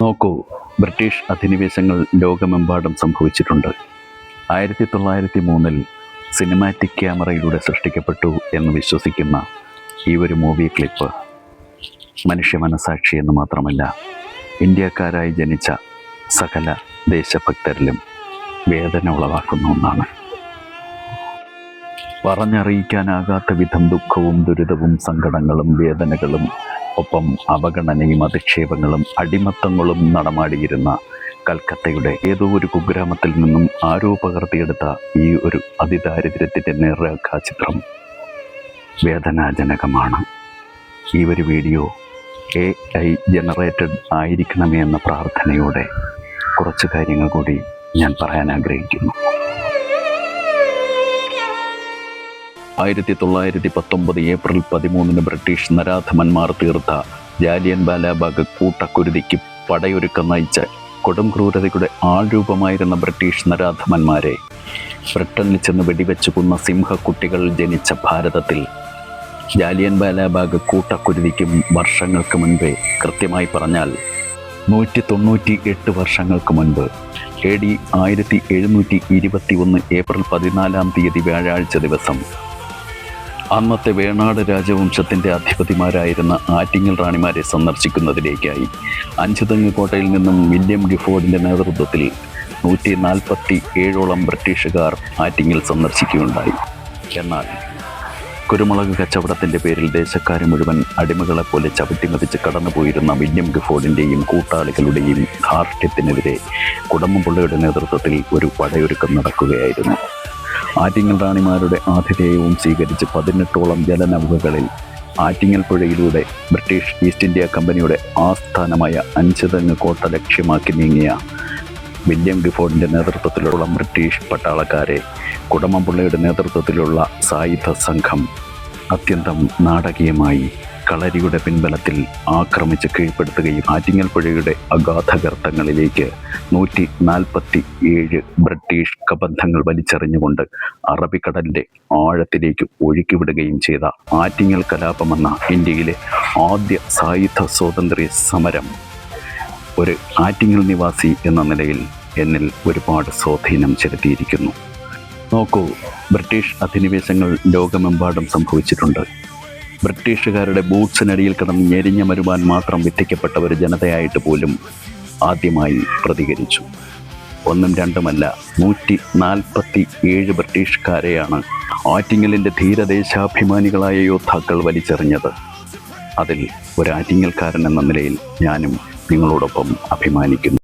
നോക്കൂ, ബ്രിട്ടീഷ് അധിനിവേശങ്ങൾ ലോകമെമ്പാടും സംഭവിച്ചിട്ടുണ്ട്. 1903 സിനിമാറ്റിക് ക്യാമറയിലൂടെ സൃഷ്ടിക്കപ്പെട്ടു എന്ന് വിശ്വസിക്കുന്ന ഈ ഒരു മൂവി ക്ലിപ്പ് മനുഷ്യ മനസാക്ഷി എന്ന് മാത്രമല്ല, ഇന്ത്യക്കാരായി ജനിച്ച സകല ദേശഭക്തരിലും വേദന ഉളവാക്കുന്ന ഒന്നാണ്. പറഞ്ഞറിയിക്കാനാകാത്ത വിധം ദുഃഖവും ദുരിതവും സങ്കടങ്ങളും വേദനകളും ഒപ്പം അവഗണനയും അധിക്ഷേപങ്ങളും അടിമത്തങ്ങളും നടമാടിയിരുന്ന കൽക്കത്തയുടെ ഏതോ ഒരു കുഗ്രാമത്തിൽ നിന്നും ആരോ പകർത്തിയെടുത്ത ഈ ഒരു അതിദാരിദ്ര്യത്തിൻ്റെ നേർരേഖാചിത്രം വേദനാജനകമാണ്. ഈ ഒരു വീഡിയോ AI ജനറേറ്റഡ് ആയിരിക്കണമേ എന്ന പ്രാർത്ഥനയോടെ കുറച്ച് കാര്യങ്ങൾ കൂടി ഞാൻ പറയാൻ ആഗ്രഹിക്കുന്നു. 1919 ഏപ്രിൽ 13 ബ്രിട്ടീഷ് നരാധമന്മാർ തീർത്ത ജാലിയൻ വാലാബാഗ് കൂട്ടക്കുരുതിക്ക് പടയൊരുക്കം നയിച്ച കൊടും ക്രൂരതയുടെ ആൾരൂപമായിരുന്ന ബ്രിട്ടീഷ് നരാധമന്മാരെ ബ്രിട്ടനിൽ ചെന്ന് വെടിവെച്ചു കൊന്ന സിംഹക്കുട്ടികൾ ജനിച്ച ഭാരതത്തിൽ ജാലിയൻ വാലാബാഗ് കൂട്ടക്കുരുതിക്കും വർഷങ്ങൾക്ക് മുൻപേ, കൃത്യമായി പറഞ്ഞാൽ 198 വർഷങ്ങൾക്ക് മുൻപ് AD 1721 ഏപ്രിൽ 14 വ്യാഴാഴ്ച ദിവസം അന്നത്തെ വേണാട് രാജവംശത്തിൻ്റെ അധിപതിമാരായിരുന്ന ആറ്റിങ്ങൽ റാണിമാരെ സന്ദർശിക്കുന്നതിലേക്കായി അഞ്ചുതെങ്ങ് കോട്ടയിൽ നിന്നും വില്യം ഗിഫോർഡിൻ്റെ നേതൃത്വത്തിൽ 147ഓളം ബ്രിട്ടീഷുകാർ ആറ്റിങ്ങൽ സന്ദർശിക്കുകയുണ്ടായി. എന്നാൽ കുരുമുളക് കച്ചവടത്തിൻ്റെ പേരിൽ ദേശക്കാരെ മുഴുവൻ അടിമകളെപ്പോലെ ചവിട്ടിമതിച്ച് കടന്നുപോയിരുന്ന വില്യം ഗിഫോർഡിൻ്റെയും കൂട്ടാളികളുടെയും ധാർഷ്ട്യത്തിനെതിരെ കുടമ്പുള്ളയുടെ നേതൃത്വത്തിൽ ഒരു പടയൊരുക്കം നടക്കുകയായിരുന്നു. ആറ്റിങ്ങൽ റാണിമാരുടെ ആതിഥേയവും സ്വീകരിച്ച് 18ഓളം ജലനൗകകളിൽ ആറ്റിങ്ങൽ പുഴയിലൂടെ ബ്രിട്ടീഷ് ഈസ്റ്റ് ഇന്ത്യ കമ്പനിയുടെ ആസ്ഥാനമായ അഞ്ചുതെങ്ങ് കോട്ട ലക്ഷ്യമാക്കി നീങ്ങിയ വില്യം ഗിഫോർഡിൻ്റെ നേതൃത്വത്തിലുള്ള ബ്രിട്ടീഷ് പട്ടാളക്കാരെ കുടമംപുള്ളയുടെ നേതൃത്വത്തിലുള്ള സായുധ സംഘം അത്യന്തം നാടകീയമായി കളരിയുടെ പിൻബലത്തിൽ ആക്രമിച്ച് കീഴ്പ്പെടുത്തുകയും ആറ്റിങ്ങൽ പുഴയുടെ അഗാധഗർത്തങ്ങളിലേക്ക് 147 ബ്രിട്ടീഷ് കബന്ധങ്ങൾ വലിച്ചെറിഞ്ഞുകൊണ്ട് അറബിക്കടലിൻ്റെ ആഴത്തിലേക്ക് ഒഴുക്കിവിടുകയും ചെയ്ത ആറ്റിങ്ങൽ കലാപമെന്ന ഇന്ത്യയിലെ ആദ്യ സായുധ സ്വാതന്ത്ര്യ സമരം ഒരു ആറ്റിങ്ങൽ നിവാസി എന്ന നിലയിൽ എന്നിൽ ഒരുപാട് സ്വാധീനം ചെലുത്തിയിരിക്കുന്നു. നോക്കൂ, ബ്രിട്ടീഷ് അധിനിവേശങ്ങൾ ലോകമെമ്പാടും സംഭവിച്ചിട്ടുണ്ട്. ബ്രിട്ടീഷുകാരുടെ ബൂട്ട്സിനടിയിൽ കിടന്ന് ഞെരിഞ്ഞ മരുവാൻ മാത്രം വിധിക്കപ്പെട്ട ഒരു ജനതയായിട്ട് പോലും ആദ്യമായി പ്രതികരിച്ചു. ഒന്നും രണ്ടുമല്ല, 147 ബ്രിട്ടീഷുകാരെയാണ് ആറ്റിങ്ങലിൻ്റെ ധീരദേശാഭിമാനികളായ യോദ്ധാക്കൾ വലിച്ചെറിഞ്ഞത്. അതിൽ ഒരു ആറ്റിങ്ങൽക്കാരൻ എന്ന നിലയിൽ ഞാനും നിങ്ങളോടൊപ്പം അഭിമാനിക്കുന്നു.